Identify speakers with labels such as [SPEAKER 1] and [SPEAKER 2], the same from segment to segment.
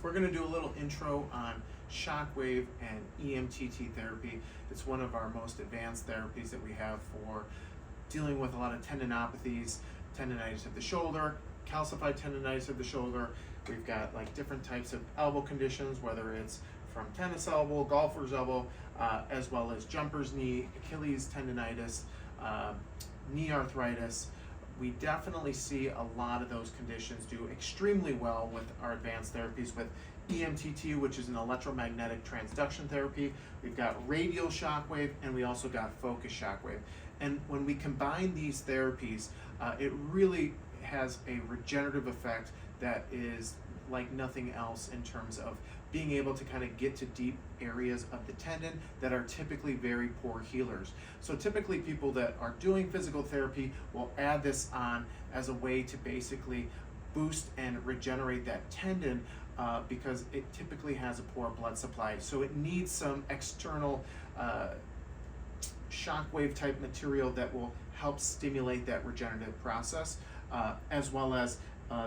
[SPEAKER 1] We're going to do a little intro on Shockwave and EMTT therapy. It's one of our most advanced therapies that we have for dealing with a lot of tendinopathies, tendonitis of the shoulder, calcified tendonitis of the shoulder. We've got like different types of elbow conditions, whether it's from tennis elbow, golfer's elbow, as well as jumper's knee, Achilles tendonitis, knee arthritis. We definitely see a lot of those conditions do extremely well with our advanced therapies with EMTT, which is an electromagnetic transduction therapy. We've got radial shockwave, and we also got focus shockwave. And when we combine these therapies, it really has a regenerative effect that is like nothing else in terms of being able to kind of get to deep areas of the tendon that are typically very poor healers. So typically people that are doing physical therapy will add this on as a way to basically boost and regenerate that tendon because it typically has a poor blood supply. So it needs some external shockwave type material that will help stimulate that regenerative process, as well as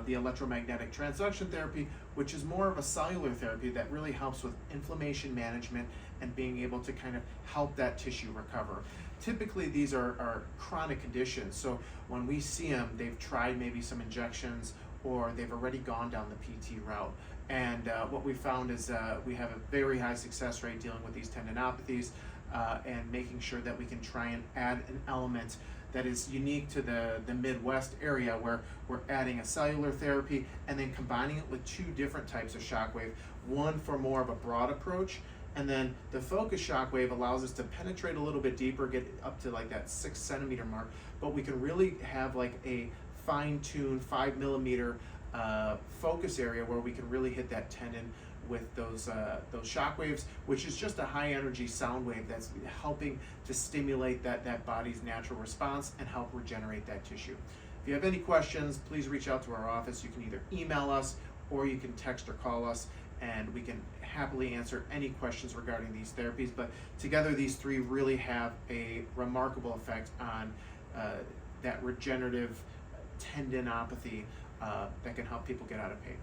[SPEAKER 1] the electromagnetic transduction therapy, which is more of a cellular therapy that really helps with inflammation management and being able to kind of help that tissue recover. Typically these are chronic conditions, so when we see them, they've tried maybe some injections or they've already gone down the PT route. And what we found is we have a very high success rate dealing with these tendinopathies and making sure that we can try and add an element that is unique to the Midwest area, where we're adding a cellular therapy and then combining it with two different types of shockwave, one for more of a broad approach, and then the focus shockwave allows us to penetrate a little bit deeper, get up to like that 6 centimeter mark, but we can really have like a fine-tuned 5 millimeter focus area where we can really hit that tendon with those shockwaves, which is just a high energy sound wave that's helping to stimulate that body's natural response and help regenerate that tissue. If you have any questions, please reach out to our office. You can either email us or you can text or call us, and we can happily answer any questions regarding these therapies. But together these three really have a remarkable effect on that regenerative tendinopathy that can help people get out of pain.